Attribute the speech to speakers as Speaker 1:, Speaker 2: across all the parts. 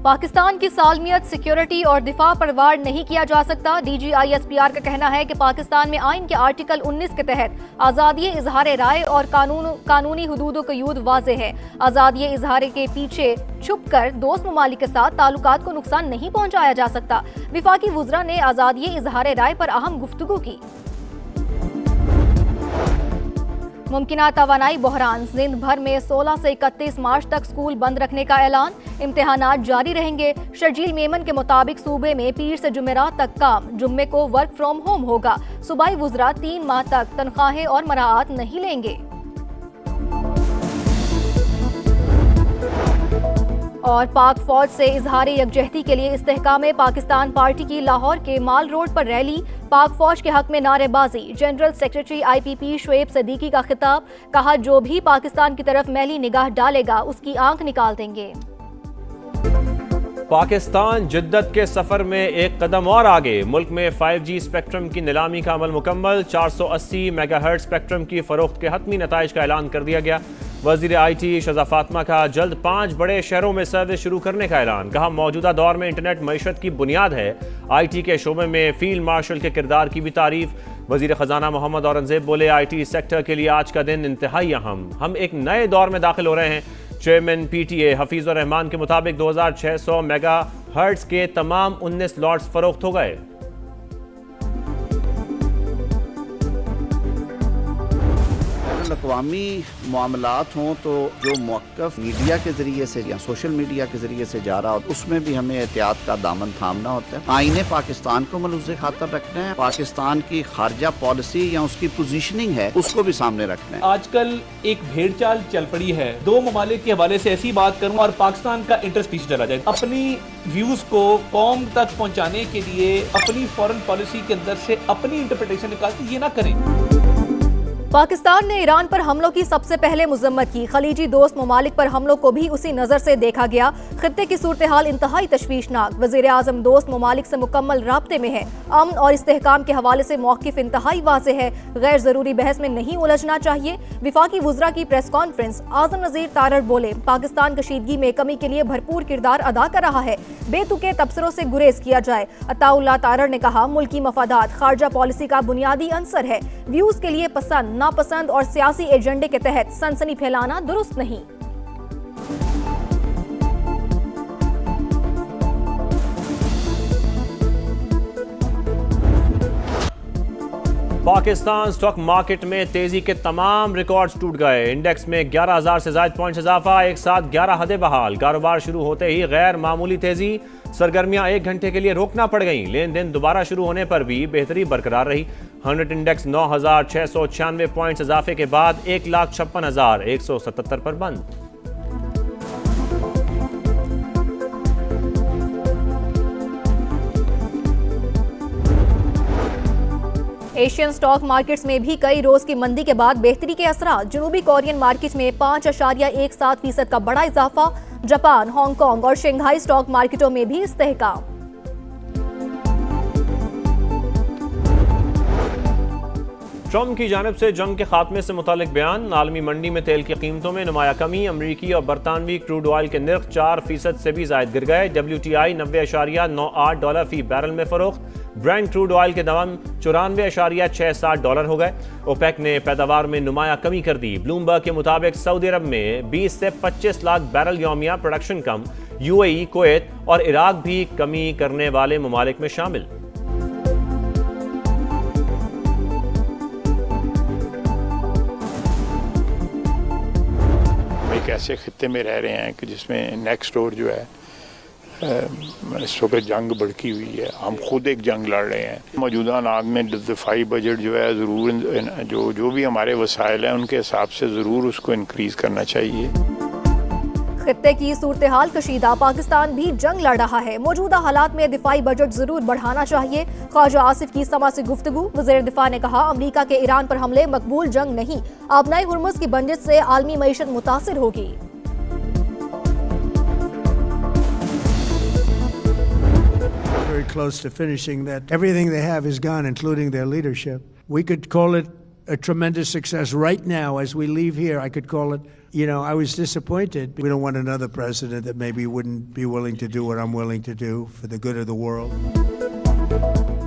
Speaker 1: पाकिस्तान की सालमियत, सिक्योरिटी और दिफा पर वार नहीं किया जा सकता। DGISPR का कहना है कि पाकिस्तान में आइन के आर्टिकल 19 के तहत आज़ादी इजहार राय और कानूनी हदूदों का यूद वाज़े है। आज़ादी इजहार के पीछे छुप कर दोस्त ममालिक के साथ ताल्लुकात को नुकसान नहीं पहुंचाया जा सकता। विफाकी वुज़रा ने आज़ादी इजहार राय पर अहम गुफ्तगू की। मुमकिना तवानाई बहरान, जिंद भर में 16 से 31 मार्च तक स्कूल बंद रखने का ऐलान। इम्तिहानात जारी रहेंगे। शर्जील मेमन के मुताबिक सूबे में पीर से जुमेरात तक काम, जुम्मे को वर्क फ्रॉम होम होगा। सूबाई वुज़रा 3 माह तक तनख्वाहें और मराआत नहीं लेंगे। और पाक फौज से इजहार यकजहती के लिए इस्तेहकाम पाकिस्तान पार्टी की लाहौर के माल रोड पर रैली। पाक फौज के हक में नारेबाजी। General secretary IPP Shoaib Siddiqui का खिताब, कहा जो भी पाकिस्तान की तरफ मैली निगाह डालेगा उसकी आंख निकाल देंगे।
Speaker 2: पाकिस्तान जिद्दत के सफर में एक कदम और आगे। मुल्क में 5G स्पेक्ट्रम की नीलामी का अमल मुकम्मल। 480 मेगाहर्ट्ज स्पेक्ट्रम की फरोख्त के हतमी नताइज का ऐलान कर दिया गया। वज़ीर IT शहज़ा फातिमा का जल्द 5 बड़े शहरों में सर्विस शुरू करने का ऐलान। कहा मौजूदा दौर में इंटरनेट मईशत की बुनियाद है। IT के शोबे में फील्ड मार्शल के किरदार की भी तारीफ। वज़ीर ख़जाना मोहम्मद औरंगज़ेब बोले IT सेक्टर के लिए आज का दिन इंतहाई अहम। हम एक नए दौर में दाखिल हो रहे हैं। चेयरमैन PTA हफीज़ुर रहमान के मुताबिक 2600 मेगा हर्ट्ज़ के तमाम 19 लॉट्स फरोख्त हो गए।
Speaker 3: अक़वामी मामलात हों तो जो मौक़िफ़ मीडिया के ज़रिए से या सोशल मीडिया के ज़रिए से जा रहा हो उसमें भी हमें एहतियात का दामन थामना होता है। आईने पाकिस्तान को मलूज़े खातर रखना है। पाकिस्तान की खारजा पॉलिसी या उसकी पोजीशनिंग है उसको भी सामने रखना है।
Speaker 4: आजकल एक भेड़चाल चल पड़ी है। 2 ममालिक के हवाले से ऐसी बात करूँ और पाकिस्तान का इंटरेस्ट पीछे चला जाए। अपनी व्यूज को कौम तक पहुँचाने के लिए अपनी फॉरेन पॉलिसी के अंदर से अपनी इंटरप्रिटेशन निकालते ये ना करें।
Speaker 1: पाकिस्तान ने ईरान पर हमलों की सबसे पहले मुज़म्मत की। खलीजी दोस्त ममालिक पर हमलों को भी उसी नज़र से देखा गया। खित्ते की सूरत हाल इंतहाई तशवीशनाक। वज़ीर आज़म दोस्त ममालिक से मुकम्मल राब्ते में है। अमन और इस्तेहकाम के हवाले से मौक़िफ़ इंतहाई वाज़े है। गैर ज़रूरी बहस में नहीं उलझना चाहिए। विफाकी वुज़रा की प्रेस कॉन्फ्रेंस। आज़म नज़ीर तारड़ बोले पाकिस्तान कशीदगी में कमी के लिए भरपूर किरदार अदा कर रहा है। बेतुके तबसरों से गुरेज किया जाए। अताउल्लाह तारड़ ने कहा मुल्की मफादात खारजा पॉलिसी का बुनियादी अंसर है। व्यूज़ के लिए पसंद नापसंद और सियासी एजेंडे के तहत सनसनी फैलाना दुरुस्त नहीं।
Speaker 2: पाकिस्तान स्टॉक मार्केट में तेजी के तमाम रिकॉर्ड्स टूट गए। इंडेक्स में 11,000 से ज्यादा पॉइंट्स इजाफा। एक साथ 11 हदें बहाल। कारोबार शुरू होते ही गैर मामूली तेजी। सरगर्मियां 1 घंटे के लिए रोकना पड़ गई। लेन देन दोबारा शुरू होने पर भी बेहतरी बरकरार रही। 100 इंडेक्स 9,696 पॉइंट्स इजाफे के बाद 1,56,177 पर बंद।
Speaker 1: एशियन स्टॉक मार्केट्स में भी कई रोज की मंदी के बाद बेहतरी के असरात। जनूबी कोरियन मार्केट में 5.17% का बड़ा इजाफा। जापान, हांगकांग और शंघाई स्टॉक मार्केटों में भी इस्तेहकाम।
Speaker 2: ट्रम्प की जानिब से जंग के खात्मे से मुतालिक बयान। आलमी मंडी में तेल की कीमतों में नुमाया कमी। अमरीकी और बरतानवी क्रूड ऑयल के निर्ख 4% से भी जायद गिर गए। WTI $90.98 फी बैरल में फरोख्त। ब्रेंट क्रूड ऑयल के दाम $94.67 हो गए। ओपेक ने पैदावार में नुमाया कमी कर दी। ब्लूमबर्ग के मुताबिक सऊदी अरब में 20 से 25 लाख बैरल यौमिया प्रोडक्शन कम। UAE, कुवैत और इराक भी कमी करने वाले ममालिक में शामिल।
Speaker 5: एक ऐसे खित्ते में रह रहे हैं कि जिसमें नेक्स्ट डोर जो है इस वक्त जंग भड़की हुई है। हम खुद एक जंग लड़ रहे हैं। मौजूदा हालात में दफाई बजट जो है ज़रूर जो भी हमारे वसाइल हैं उनके हिसाब से ज़रूर उसको इंक्रीज़ करना चाहिए।
Speaker 1: खित्ते की सूरत हाल कशीदा। पाकिस्तान भी जंग लड़ रहा है। मौजूदा हालात में दिफाई बजट जरूर बढ़ाना चाहिए। ख्वाजा आसिफ की समा से गुफ्तगू। वज़ीर दिफा ने कहा अमरीका के ईरान पर हमले मकबूल जंग नहीं। आबनाई हुर्मुज़ की बंदिश से आलमी मईशत मुतासिर होगी।
Speaker 6: Very close to finishing that. Everything they have is gone, including their leadership. We could call it a tremendous success. Right now, as we leave here, I could call it, I was disappointed. We don't want another president that maybe wouldn't be willing to do what I'm willing to do for the good of the world.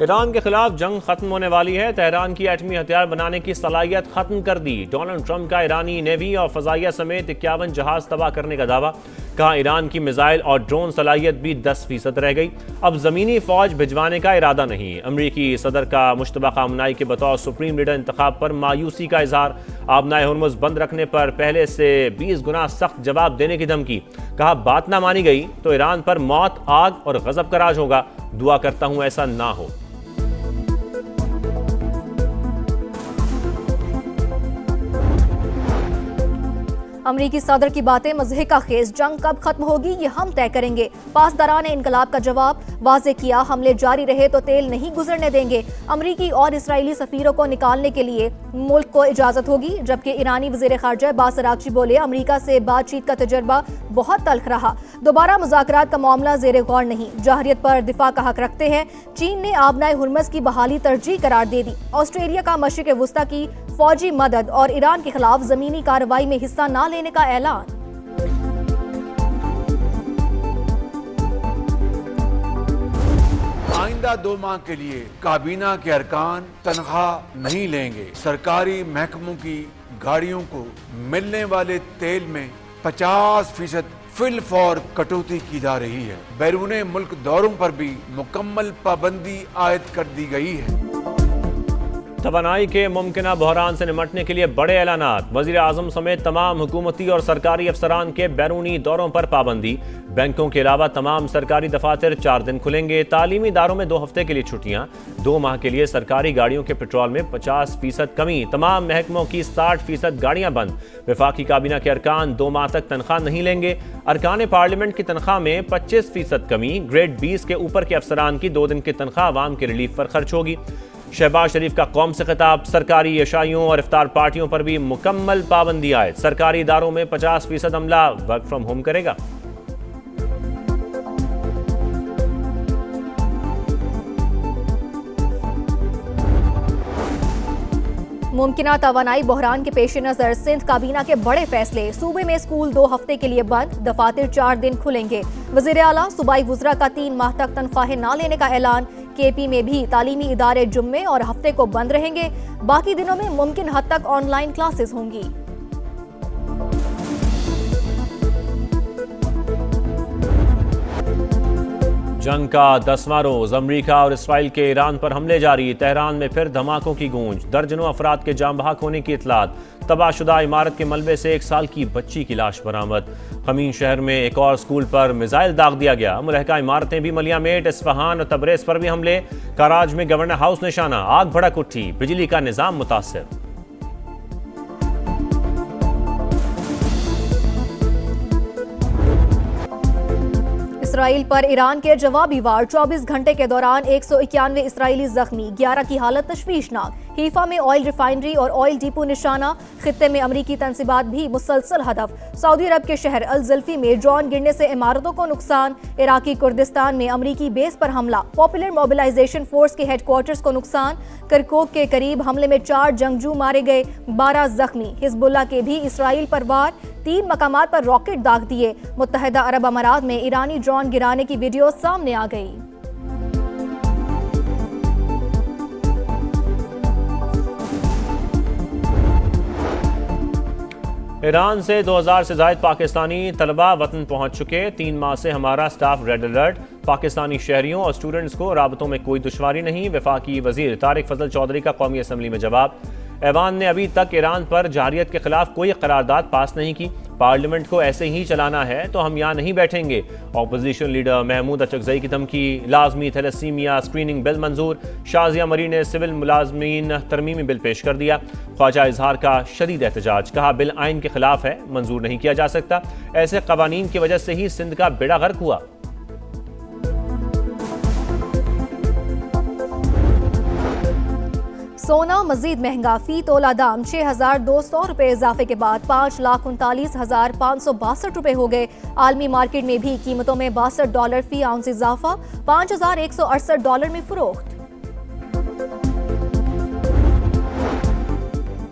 Speaker 2: Iran के खिलाफ जंग खत्म होने वाली है। Tehran की एटमी हथियार बनाने की सलाहियत खत्म कर दी। डोनाल्ड ट्रंप का ईरानी नेवी और फजाइया समेत 51 जहाज तबाह करने का दावा। कहा ईरान की मिसाइल और ड्रोन सलाहियत भी 10% रह गई। अब जमीनी फौज भिजवाने का इरादा नहीं। अमरीकी सदर का मुश्तबा खामनाई के बतौर सुप्रीम लीडर इंतखाब पर मायूसी का इजहार। आबनाए हुर्मुज़ बंद रखने पर पहले से 20 गुना सख्त जवाब देने की धमकी। कहा बात ना मानी गई तो ईरान पर मौत, आग और गजब का राज होगा। दुआ करता हूं ऐसा ना हो।
Speaker 1: अमरीकी सदर की बातें मज़हे का खेज। जंग कब खत्म होगी ये हम तय करेंगे। पासदारान इनकलाब का जवाब वाज़े किया, हमले जारी रहे तो तेल नहीं गुजरने देंगे। अमरीकी और इसराइली सफीरों को निकालने के लिए मुल्क को इजाज़त होगी। जबकि ईरानी वज़ीर ख़ारजा अब्बास अराग़ची बोले अमरीका से बातचीत का तजर्बा बहुत तल्ख रहा। दोबारा मुज़ाकरात का मामला ज़ेरे गौर नहीं। जाहरियत पर दिफा का हक रखते हैं। चीन ने आबनाए हुर्मुज़ की बहाली तरजीह करार दे दी। ऑस्ट्रेलिया का मशरिक़ वुस्ता की फौजी मदद और ईरान के खिलाफ ज़मीनी कार्रवाई में हिस्सा न लेने का ऐलान।
Speaker 7: आइंदा 2 माह के लिए काबीना के अरकान तनख्वाह नहीं लेंगे। सरकारी महकमों की गाड़ियों को मिलने वाले तेल में 50% फिल फॉर कटौती की जा रही है। बैरूने मुल्क दौरों पर भी मुकम्मल पाबंदी आयद कर दी गई है।
Speaker 2: तवानाई के मुमकिना बहरान से निमटने के लिए बड़े ऐलानात। वज़ीर आज़म समेत तमाम हुकूमती और सरकारी अफसरान के बैरूनी दौरों पर पाबंदी। बैंकों के अलावा तमाम सरकारी दफातर 4 दिन खुलेंगे। तालीमी इदारों में 2 हफ्ते के लिए छुट्टियां। 2 माह के लिए सरकारी गाड़ियों के पेट्रोल में 50% कमी। तमाम महकमों की 60% गाड़ियां बंद। वफाकी काबीना के अरकान 2 माह तक तनख्वाह नहीं लेंगे। अरकान पार्लियामेंट की तनख्वाह में 25% कमी। ग्रेड 20 के ऊपर के अफसरान की 2 दिन की तनख्वाह आवाम के रिलीफ पर खर्च होगी। शहबाज शरीफ का कौम से खिताब। सरकारी यशाइयों और इफ्तार पार्टियों पर भी मुकम्मल पाबंदी आए। सरकारी इदारों में 50% अमला वर्क फ्रॉम होम करेगा।
Speaker 1: मुमकिना तवानाई बहरान के पेश नज़र सिंध काबीना के बड़े फैसले। सूबे में स्कूल 2 हफ्ते के लिए बंद। दफातर 4 दिन खुलेंगे। वज़ीर आला सूबाई वुज़रा का 3 माह तक तनख्वाहें न लेने का ऐलान। केपी में भी तालीमी इदारे जुम्मे और हफ्ते को बंद रहेंगे। बाकी दिनों में मुमकिन हद तक ऑनलाइन क्लासेस होंगी।
Speaker 2: जंग का 10वां रोज अमरीका और इसराइल के ईरान पर हमले जारी। तेहरान में फिर धमाकों की गूंज। दर्जनों अफराद के जाम बहक होने की इतलात। तबाहशुदा इमारत के मलबे से 1 साल की बच्ची की लाश बरामद। खमीन शहर में एक और स्कूल पर मिसाइल दाग दिया गया। मुलहका इमारतें भी मलियामेट, इस्फहान और तबरेज पर भी हमले। कराज में गवर्नर हाउस निशाना। आग भड़क उठी। बिजली का निजाम मुतासर।
Speaker 1: इसराइल पर ईरान के जवाबी वार। 24 घंटे के दौरान 191 इसराइली जख्मी, 11 की हालत तशवीशनाक। हीफा में ऑयल रिफाइनरी और ऑयल डिपो निशाना। खित्ते में अमरीकी तंसीबात भी मुसलसल हदफ। सऊदी अरब के शहर अल ज़ल्फी में ड्रोन गिरने से इमारतों को नुकसान। इराकी कुर्दिस्तान में अमरीकी बेस पर हमला। पॉपुलर मोबिलाइजेशन फोर्स के हेडक्वार्टर्स को नुकसान। करकोक के करीब हमले में 4 जंगजू मारे गए, 12 जख्मी। हिजबुल्लाह के भी इसराइल पर वार। 3 मकामात पर रॉकेट दाग दिए। मुत्तहिदा अरब अमारात में ईरानी ड्रोन गिराने की वीडियो सामने आ गई।
Speaker 2: ईरान से 2000 से ज़ायद पाकिस्तानी तलबा वतन पहुंच चुके। 3 माह से हमारा स्टाफ रेड अलर्ट। पाकिस्तानी शहरियों और स्टूडेंट्स को राबतों में कोई दुश्वारी नहीं। वफाकी वजीर तारिक फजल चौधरी का कौमी असम्बली में जवाब। ऐवान ने अभी तक ईरान पर जारियत के खिलाफ कोई करारदाद पास नहीं की। पार्लियामेंट को ऐसे ही चलाना है तो हम यहाँ नहीं बैठेंगे। ऑपोजिशन लीडर महमूद अचकजई की धमकी। लाजमी थैलेसीमिया स्क्रीनिंग बिल मंजूर। शाजिया मरी ने सिविल मुलाजमीन तरमीमी बिल पेश कर दिया। ख्वाजा इजहार का शदीद एहतजाज। कहा बिल आइन के खिलाफ है, मंजूर नहीं किया जा सकता। ऐसे कवानीन की वजह से ही सिंध का बेड़ा गर्क हुआ।
Speaker 1: सोना मजीद महंगा। फी तोला दाम 6,200 रुपए इजाफे के बाद 5,39,562 रुपए हो गए। आलमी मार्केट में भी कीमतों में $62 फी आउंस इजाफा। $5,168 में फरोख्त।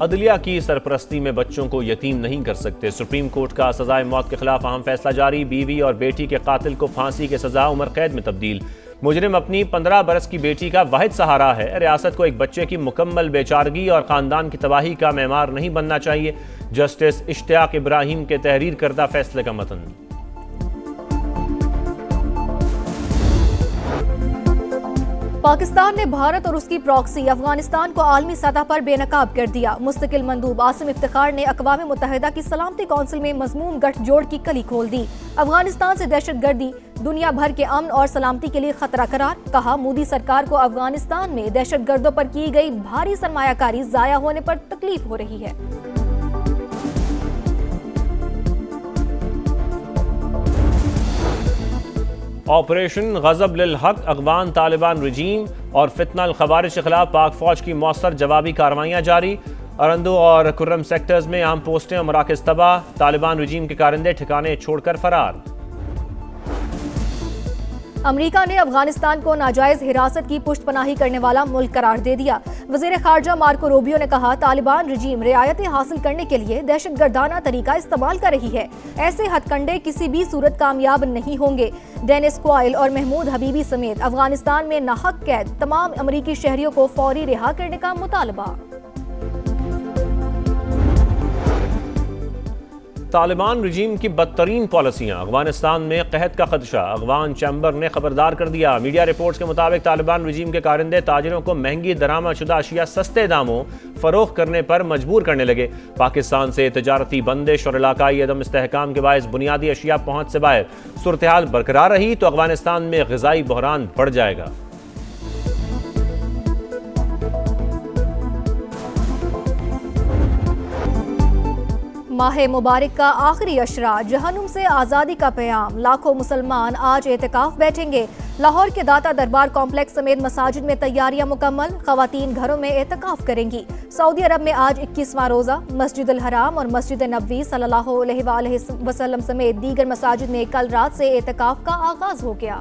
Speaker 2: अदलिया की सरपरस्ती में बच्चों को यतीम नहीं कर सकते। सुप्रीम कोर्ट का सजाए मौत के खिलाफ अहम फैसला जारी। बीवी और बेटी के कातिल को फांसी की सजा उम्र कैद में तब्दील। मुजरिम अपनी 15 बरस की बेटी का वाहिद सहारा है। रियासत को एक बच्चे की मुकम्मल बेचारगी और खानदान की तबाही का मेमार नहीं बनना चाहिए। जस्टिस इश्तियाक इब्राहिम के तहरीर करदा फैसले का मतन।
Speaker 1: पाकिस्तान ने भारत और उसकी प्रॉक्सी अफगानिस्तान को आलमी सतह पर बेनकाब कर दिया। मुस्तकिल मंदूब आसिम इफ्तिखार ने अक़वाम मुत्तहिदा की सलामती कौंसिल में मज़मून गठजोड़ की कली खोल दी। अफगानिस्तान से दहशतगर्दी दुनिया भर के अमन और सलामती के लिए खतरा करार। कहा, मोदी सरकार को अफगानिस्तान में दहशतगर्दों पर की गई भारी सरमायाकारी जाया होने पर तकलीफ हो रही है।
Speaker 2: ऑपरेशन गजब लिल हक अफगान तालिबान रजीम और फितना खवारिज के खिलाफ पाक फौज की मौसर जवाबी कार्रवाइयाँ जारी। अरंदो और कुर्रम सेक्टर्स में अहम पोस्टें और मराकज़ तबाह। तालिबान रजीम के कारिंदे ठिकाने छोड़कर फरार।
Speaker 1: अमेरिका ने अफगानिस्तान को नाजायज हिरासत की पुष्टपनाही करने वाला मुल्क करार दे दिया। वज़ीर खारजा मार्को रूबियो ने कहा, तालिबान रजीम रियायतें हासिल करने के लिए दहशतगर्दाना तरीका इस्तेमाल कर रही है। ऐसे हथकंडे किसी भी सूरत कामयाब नहीं होंगे। डेनिस क्वाइल और महमूद हबीबी समेत अफगानिस्तान में नाहक कैद तमाम अमरीकी शहरियों को फौरी रिहा करने का मुतालबा।
Speaker 2: तालिबान रजीम की बदतरीन पॉलिसियां, अफगानिस्तान में कहत का खदशा। अफगान चैम्बर ने खबरदार कर दिया। मीडिया रिपोर्ट्स के मुताबिक तालिबान रजीम के कारिंदे ताजिरों को महंगी दरामदशुदा अशिया सस्ते दामों फरोख्त करने पर मजबूर करने लगे। पाकिस्तान से तजारती बंदिश और इलाकाई अदम इस्तेहकाम के बायस बुनियादी अशिया पहुंच से बाहर सूरत हाल बरकरार रही तो अफगानिस्तान में ग़िज़ाई बहरान बढ़ जाएगा।
Speaker 1: माह मुबारक का आखिरी अशरा, जहन्नुम से आज़ादी का पैगाम। लाखों मुसलमान आज एहतिकाफ बैठेंगे। लाहौर के दाता दरबार कॉम्प्लेक्स समेत मसाजिद में तैयारियां मुकम्मल। ख़वातीन घरों में एहतिकाफ करेंगी। सऊदी अरब में आज 21वां रोज़ा। मस्जिद अल हराम और मस्जिद नबवी सल्लल्लाहु अलैहि वसल्लम समेत दीगर मसाजिद में कल रात से एहतिकाफ का आगाज हो गया।